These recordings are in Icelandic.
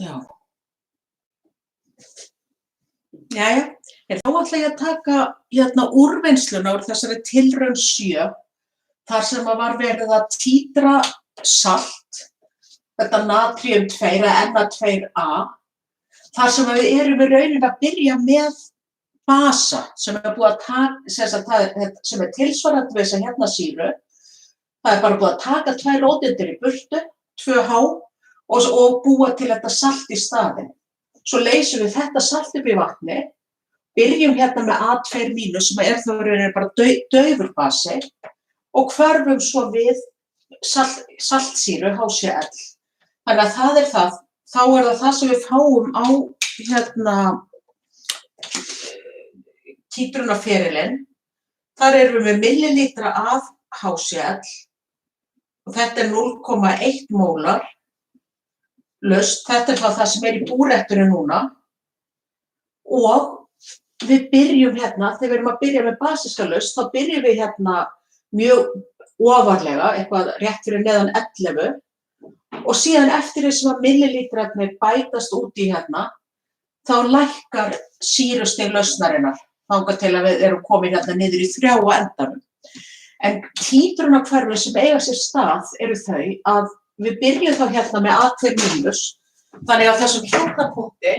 Já. Jæja, þá ætla ég að taka úrvinnsluna úr þessari tilraun 7, þar sem var verið að títra salt, þetta natríum 2 eða Na2A, þar sem við erum í rauninni að byrja með basa sem búið að taka, sem tilsvarandi við þessa sýru. Það bara búið að taka 2 róteindir í burtu, 2H, og búa til þetta salt í staðinn. Svo leysum við þetta salt upp í vatni, byrjum með A2- sem þá bara daufur basi og hverfum svo við saltsýru HCl. Þannig að það það, þá það sem við fáum á títrunarferilinn. Þar erum við með millilítra af HCl og þetta 0,1 mólar laust. Þetta það sem í búrettunni núna og við byrjum þegar við erum að byrja með basiska laust, þá byrjum við mjög ofarlega, eitthvað rétt fyrir neðan 11 og síðan eftir þess að millilítrarnir bætast út í þá lækkar sýrustig lausnarinnar þangað til að við erum komin niður í 3 á endanum. En títrunarhverfi sem eiga sér stað eru þau að við byrjum þá með A2-, þannig að þessum punkti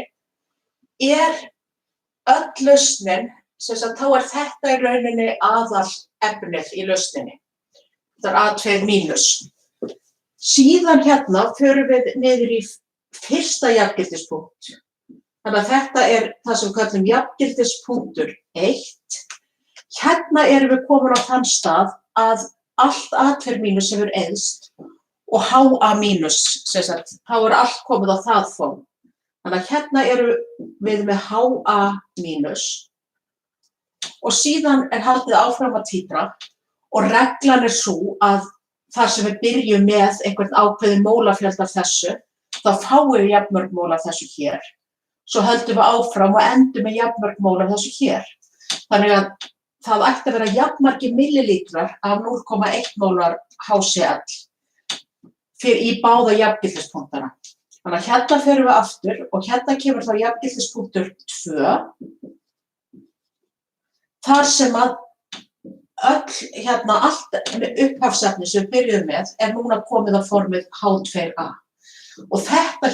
öll lausnin, þá þetta í rauninni aðal efnið í lausninni. Þetta A2-. Síðan förum við niður í fyrsta jafngildispunkt. Þannig að þetta það sem við kallum jafngildispunktur 1. Erum við komin á þann stað að allt A2- hefur eyðst og HA-, þá allt komið á það form. Þannig að erum við með HA- og síðan haldið áfram að títra og reglan sú að þar sem við byrjum með einhvern ákveðinn mólafjölda af þessu, þá fáum við jafnmörg mól af þessu hér. Svo höldum við áfram og endum með jafnmörg mól af þessu hér. Þannig að það ætti að vera jafnmargir millilítrar af 0,1 mólar HCl í báða jafngildispunktana. Þannig að förum við aftur og kemur þá jafngildispunktur 2, þar sem að allt upphafsefni sem við byrjuðum með núna komið á formið H2A. Og þetta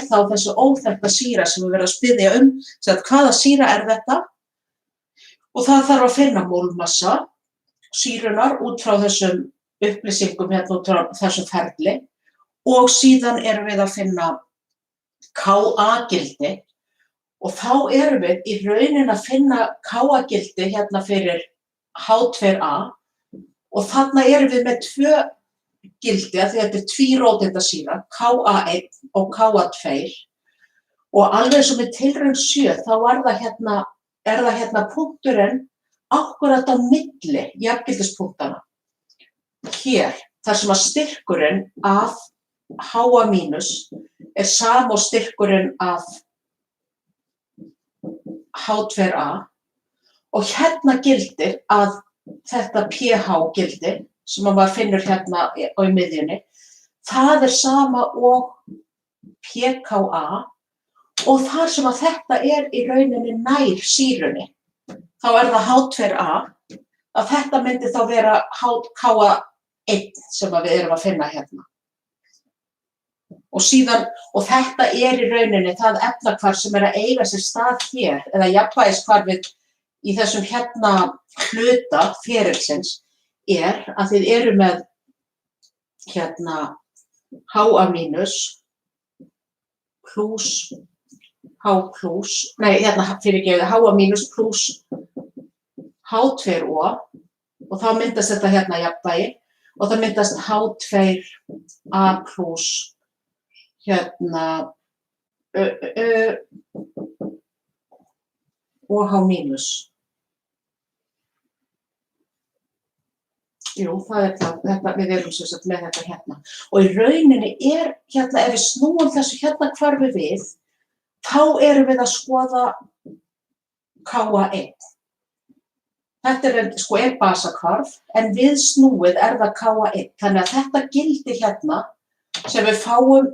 þá þessi óþekkta sýra sem við verðum að spyrja hvaða sýra þetta? Og það þarf að finna mólmassa sýrunar út frá þessum upplýsingum út frá þessum ferli og síðan erum við að finna Ka-gildi og þá erum við í rauninni að finna Ka-gildi fyrir H2A og þarna erum við með 2 gildi að þetta tvíróteindasýra, Ka1 og Ka2 og alveg eins og með tilraun 7 þá það punkturinn akkurat á milli jafngildispunktana. Hér, þar sem að styrkurinn af HA- sama og styrkurinn af H2A og gildir að þetta pH-gildi sem maður finnur á í miðjunni, það sama og pKa og þar sem að þetta í rauninni nær sýrunni, þá það H2A, að þetta myndi þá vera Ka1 sem við erum að finna Og síðan, og þetta í rauninni það efnahvarf sem að eiga sér stað hér, eða jafnvægiskvarfið í þessum hluta ferilsins að þið eru með HA- pluss H pluss, nei, fyrirgefið, HA- pluss H2O og þá myndast þetta jafnvægi og það myndast H2A pluss og H-. Jú, það það, við erum sem sagt með þetta Og í rauninni ef við snúum þessu hvarfi við, þá erum við að skoða Ka1. Þetta basahvarf, en við snúið það Ka1. Þannig að þetta gildi sem við fáum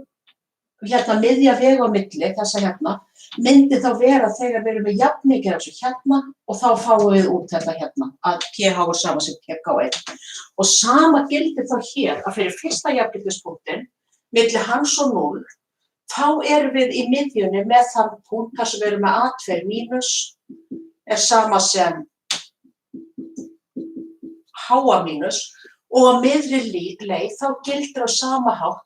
miðja vegu á milli, þessa hérna, myndi þá vera þegar við erum með jafn mikið af þessu hérna og þá fáum við út þetta hérna, að pH er sama sem pK1. Og sama gildir þá hér að fyrir fyrsta jafngildispunktinn, milli hans og 0, þá erum við í miðjunni með þann punkt þar sem við erum með A2 mínus er sama sem HA mínus og á miðri leið þá gildir á sama hátt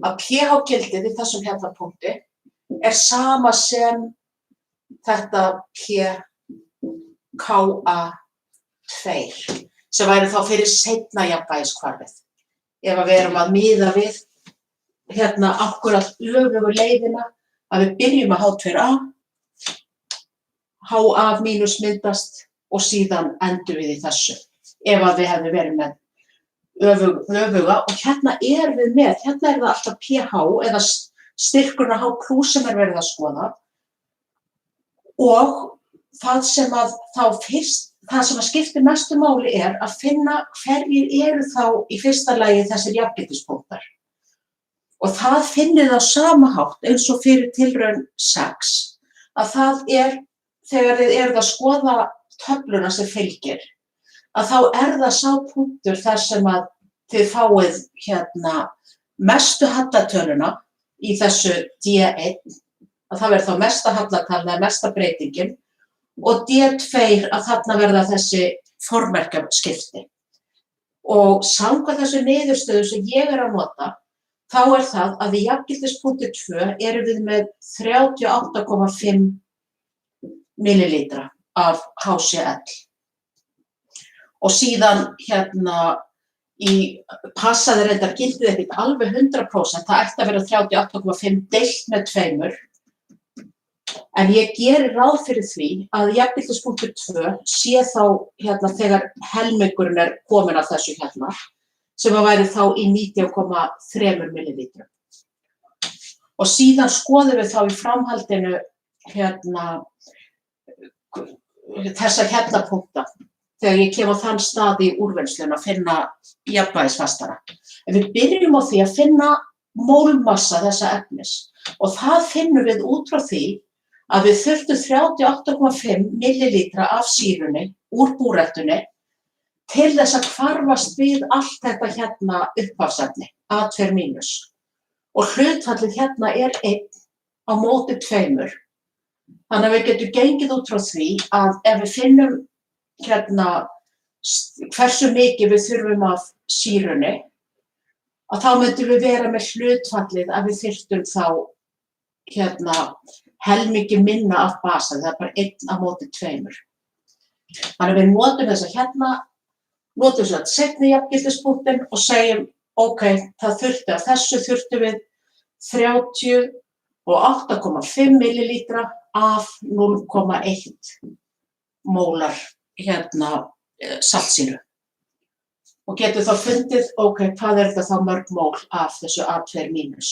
að pH-gildið í þessum hérna punkti er sama sem þetta pKa2 sem væri þá fyrir seinna jafnvægiskvarfið. Ef við erum að miða við hérna akkurat öfugu leiðina að við byrjum að H2A, HA mínus myndast og síðan endum við í þessu. Ef að við hefðum verið með öfuga og hérna er við með, hérna er það alltaf pH eða styrkurinn H+ sem verið að skoða og það sem að þá fyrst, það sem að skiptir mestu máli er að finna hverjir eru þá í fyrsta lagi þessir jafngildispunktar. Og það finnið á sama hátt eins og fyrir tilraun 6 að það er, þegar þið eruð að skoða töfluna sem fylgir, að þá er það sá punktur þar sem að þið fáið hérna mestu hallatöluna í þessu D1, að það verður þá mesta hallatala eða mesta breytingin og D2 að þarna verða þessi formerkjaskipti. Og samkvæmt þessu niðurstöðu sem ég er að nota, þá er það að í jafngildispunkti 2 erum við með 38,5 millilítra af HCl. Og síðan hérna passaði reyndar gildið ekkert alveg 100%, það ætti að vera 38,5 deilt með 2, en ég geri ráð fyrir því að jafngildispunktur 2 sé þá hérna þegar helmingurinn er kominn af þessu hérna, sem að væri þá í 19,3 millilítrum. Og síðan skoðum við þá í framhaldinu hérna þessa hérna punkta. Þegar ég kem á þann stað í úrvinnsluna að finna jafnvægisfastara. En við byrjum á því að finna mólmassa þessa efnis og það finnum við út frá því að við þurftum 38,5 millilítra af sýrunni úr búrettunni til þess að hvarfast við allt þetta hérna upphafsefni, A2 mínus. Og hlutfallið hérna er 1 á móti 2. Þannig að við getum gengið út frá því að ef við finnum hérna hversu mikið við þurfum af sýrunni, að þá myndum við vera með hlutfallið að við þyrftum þá hérna helmingi minna af basa, það er bara 1 á móti 2. Þannig að við notum þess að hérna, notum þess að seinni jafngildispunktinn og segjum, ok, það þurfti að þessu þurftum við 38,5 millilítra af 0,1 mólar hérna saltsýru. Og getur þá fundið, ok, hvað er þetta þá mörg mól af þessu A2 mínus.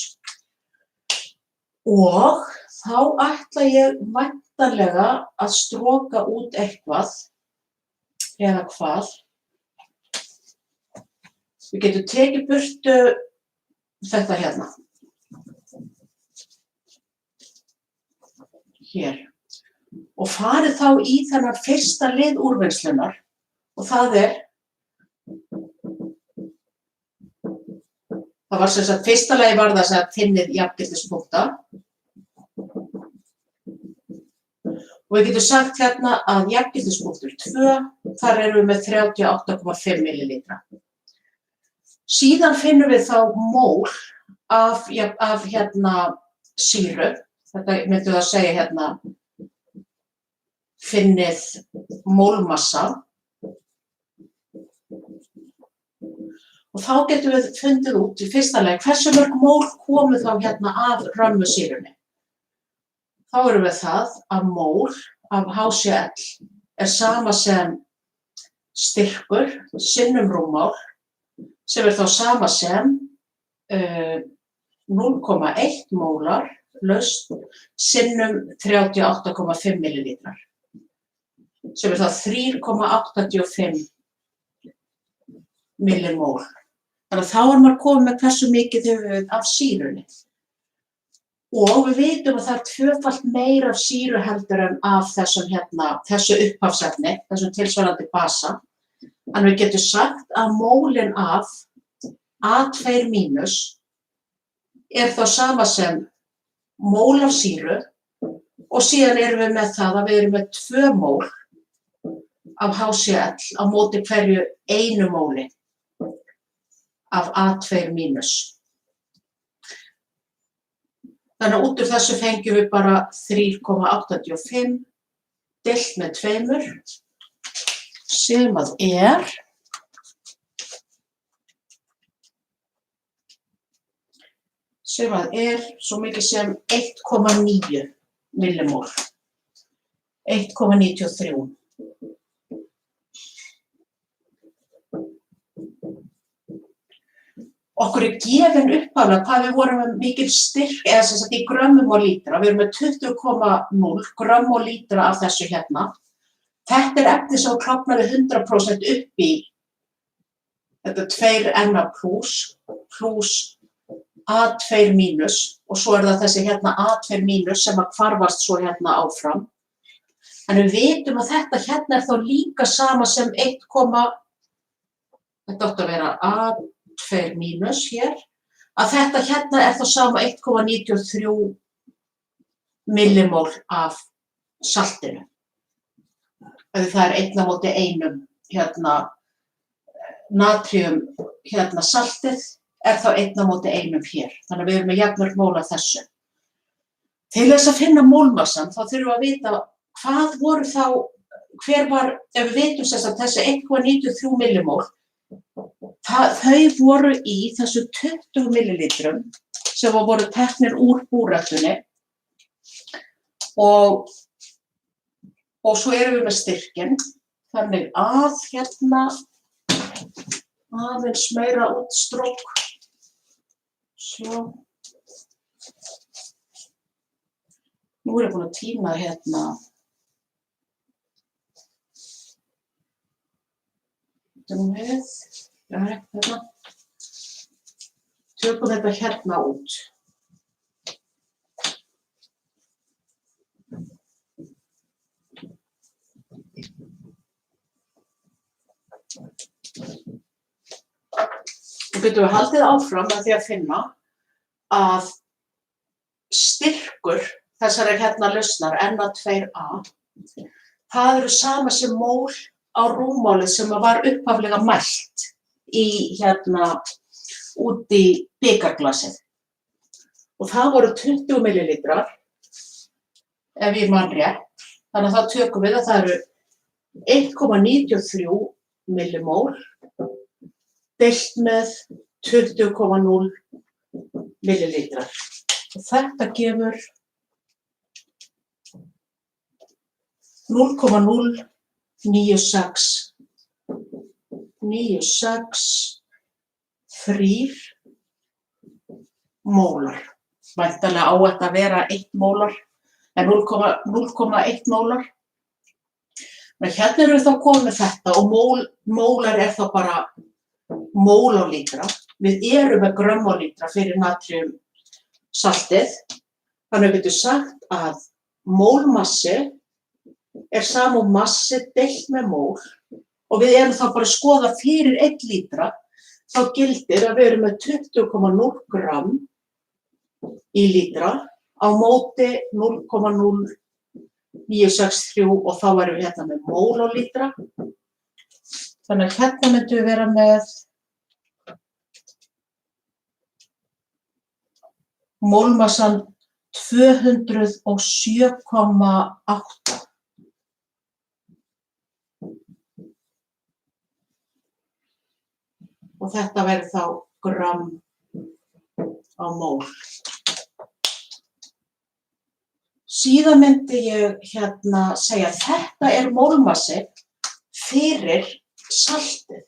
Og þá ætla ég væntanlega að stroka út eitthvað, eða hvað. Við getum tekið burtu þetta hérna. Hér. Og farið þá í þennan fyrsta lið úrvinnslunar og það var sem sagt fyrsta lagi var það að finnið jafngildispunkta og við getum sagt hérna að jafngildispunktur 2, þar erum við með 38,5 millilítra. Síðan finnum við þá mól af hérna sýru, þetta myndum við að segja hérna finnið mólmassa og þá getum við fundið út í fyrsta lagi hversu mörg mól komu þá hérna af römmusýrunni. Þá erum við það að mól af HCl er sama sem styrkur sinnum rúmmál sem er þá sama sem 0,1 mólar laust sinnum 38,5 millilítrar. Sem er það 3,85 millimól. Þannig að þá er maður komið með hversu mikið höfum við af sýrunni. Og við vitum að það tvöfalt meira af sýru heldur en af þessu upphafsefni, þessum tilsvarandi basa. Þannig við getum sagt að mólin af A2- er þá sama sem mól af sýru og síðan erum við með það að við erum með 2 mól af HCl á móti hverju 1 móli af A2-. Þannig að út úr þessu fengjum við bara 3,85 deilt með 2 sem að er svo mikið sem 1,9 millimól, 1,93. Okkur er gefin upphaflega hvað við vorum með mikil styrk, eða sem sagt í grömmum á lítra. Við erum með 20,0 grömm á lítra af þessu hérna. Þetta er efni sem klofnar við 100% upp í þetta 2Na plus A2- og svo er það þessi hérna A2- sem að hvarfast svo hérna áfram. En við vitum að þetta hérna er þá líka sama sem þetta átti að vera A2- hér, að þetta hérna er þá sama 1,93 millimól af saltinu. Það er 1 á móti 1 natríum saltið er þá 1 á móti 1 hér. Þannig að við erum með jafnmörg mól af þessu. Til þess að finna mólmassann þá þurfum við að vita hvað voru þá, hver var, ef við vitum sem sagt þessi 1,93 millimól, þau voru í þessu 20 millilítrum sem voru teknir úr búrræktunni og svo erum við með styrkinn, þannig að hérna aðeins meira útstrók. Svo. Nú er ég búin að tína hérna. Tökum þetta hérna út. Nú getum við haldið áfram með því að finna að styrkur þessara hérna lausnar Na2A, það eru sama sem mól á rúmmálið sem var upphaflega mælt í út í bikarglasið. Og það voru 20 millilítrar, ef ég man rétt. Þannig að þá tökum við að það eru 1,93 millimól deilt með 20,0 millilítrar. Og þetta gefur 0,09693 mólar. Væntanlega á þetta að vera 1 mólar, en 0,1 mólar. Men hérna erum við þá komið með þetta og mólar er þá bara mól á lítra. Við erum með grömm á lítra fyrir natríumsaltið. Þannig við getum sagt að mólmassi er sama og massi deilt með mól og við erum þá bara að skoða fyrir 1 lítra, þá gildir að við erum með 20,0 gramm í lítra á móti 0,0963 og þá erum við hérna með mól á lítra. Þannig að hérna myndum við vera með mólmassan 207,8. Og þetta verður þá gramm á mól. Síðan myndi ég segja að þetta er mólmassi fyrir saltið,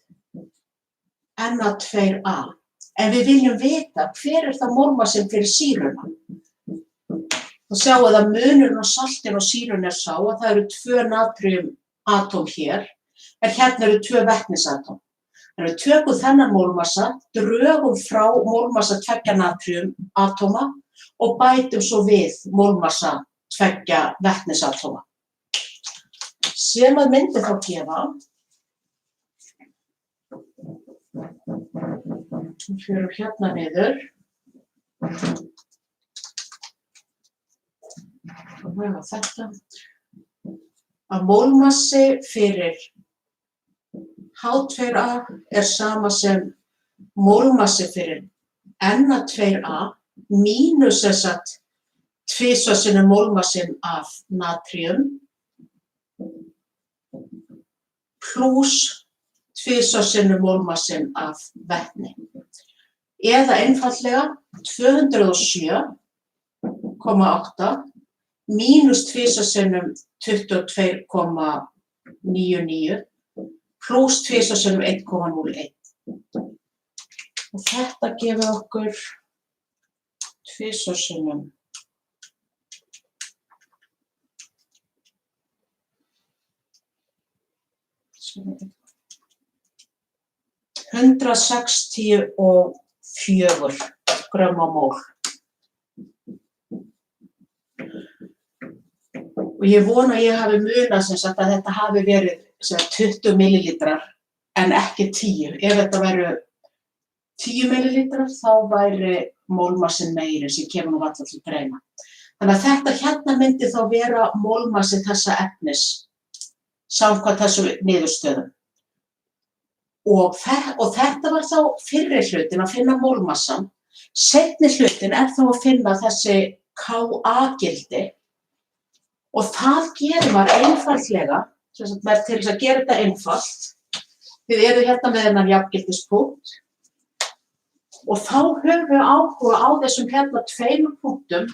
Na2A. En við viljum vita hver er það mólmassin fyrir sýruna. Þá sjáum við að munurinn á saltinu og sýrunni er sá að það eru 2 natríumatóm hér, en hérna eru 2 vetnisatóm. Þannig við tökum þennan mólmassa, drögum frá mólmassa 2 natríumatóma og bætum svo við mólmassa 2 vetnisatóma. Sem að myndi þá gefa, við förum hérna niður, og vefa þetta, að mólmassi fyrir H2A sama sem mólmassi fyrir Na2A mínus þess að 2 sinnum mólmassin af natríum pluss 2 sinnum mólmassin af vetni. Eða einfaldlega 207,8 mínus 2 sinnum 22,99 pluss 2 sinnum 1,01. Og þetta gefur okkur 2 sinnum 164 grömm á mól. Og ég vona að ég hafi munað sem sagt að þetta hafi verið 20 millilítrar en ekki 10. Ef þetta væru 10 millilítrar þá væri mólmassin meiri sem kemur nú varla til greina. Þannig að þetta hérna myndi þá vera mólmassi þessa efnis samkvæmt þessu niðurstöðum. Og þetta var þá fyrri hlutin að finna mólmassan. Seinni hlutin þá að finna þessi Ka-gildi og það gerir maður einfaldlega, til þess að gera þetta einfalt. Þið eru hérna með þennan jafngildispunkt og þá höfum við áhuga á þessum hérna 2 punktum,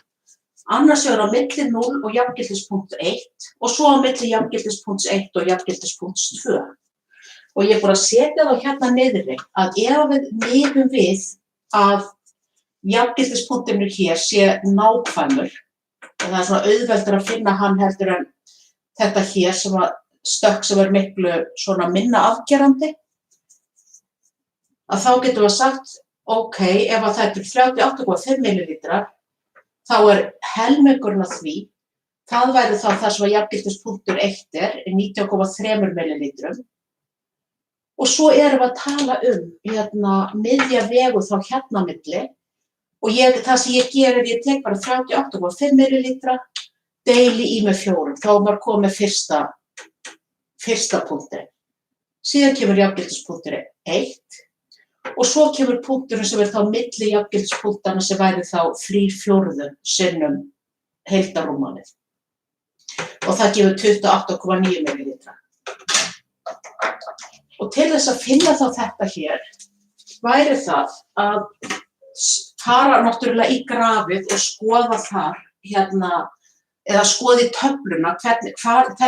annars vegar á milli 0 og jafngildispunkt 1 og svo á milli jafngildispunkts 1 og jafngildispunkts 2. Og ég er búin að setja þá hérna niðri að ef við miðum við að jafngildispunktinu hér sé nákvæmur, og það er svona auðveldur að finna hann heldur en þetta hér sem að stökk sem er miklu svona minna afgerandi, að þá getum við sagt, ok, ef að þetta er 38,5 millilítrar, þá er helmingurinn af því, það væri þá það sem að jafngildispunktur 1 er 19,3 millilítrum. Og svo erum við að tala miðja vegu þá hérna milli og það sem ég gerir, ég tek bara 38,5 millilítra, deili í með 4, þá er maður komið fyrsta punkturinn. Síðan kemur jafngildispunkturinn 1 og svo kemur punkturinn sem er þá milli jafngildispunktana sem væri þá 3/4 sinnum heildarrúmmálið. Og það gefur 28,9 millilítra. Og til þess að finna þá þetta hér, væri það að fara náttúrulega í grafið og skoða þar eða skoða í töfluna hvernig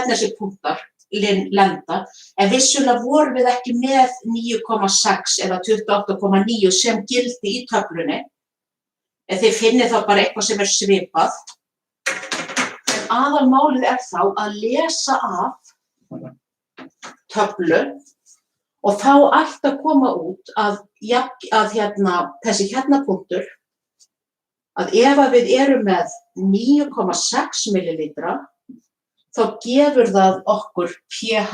þessi punktar lenda, en vissulega vorum við ekki með 9,6 eða 28,9 sem gildi í töflunni, en þið finnið þá bara eitthvað sem er svipað. En aðalmálið þá að lesa af töflu og þá ætti að koma út að þessi hérna punktur, að ef við erum með 9,6 millilítra, þá gefur það okkur pH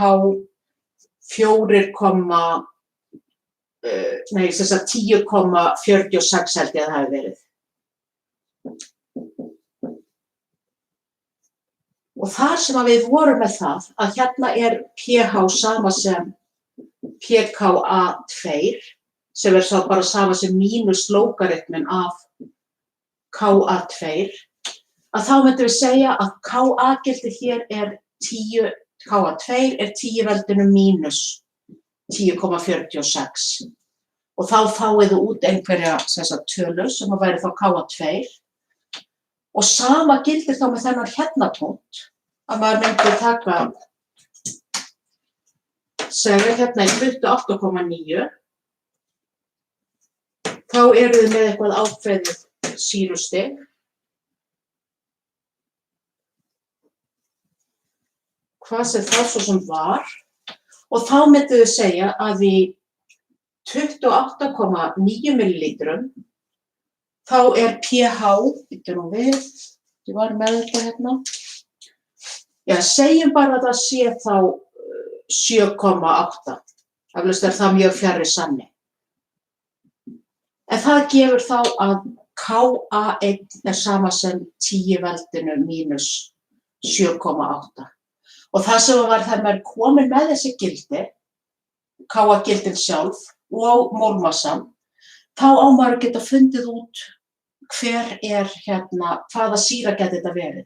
10,46 held ég að það hafi verið. Og þar sem að við vorum með það, að hérna er pH sama sem pKa2, sem er svo bara sama sem mínus logaritminn af Ka2, að þá myndum við segja að Ka-gildi hér er 10, Ka2 er 10 veldinu mínus 10,46. Og þá fáið þið út einhverja tölu sem að væri þá Ka2. Og sama gildir þá með þennan hérna punkt, að maður myndi taka, segja hérna í 28,9, þá eru þið með eitthvað ákveðið sýrustig. Hvað sem það svo sem var. Og þá myndum við segja að í 28,9 millilítrum, þá er pH, býttu nú við, ég var með þetta hérna. Já, segjum bara að það sé þá 7,8. Eflaust er það mjög fjarri sanni. En það gefur þá að Ka1 er sama sem 10 veldinu mínus 7,8. Og það sem var þegar maður komin með þessi gildi, Ka-gildin sjálf og mólmassan, þá á maður að geta fundið út hver er hvaða sýra geti þetta verið.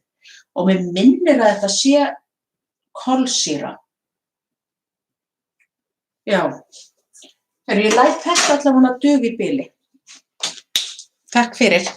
Og mér minnir að þetta sé kolsýra. Já, ég læt þetta allavega duga í bili. Takk fyrir.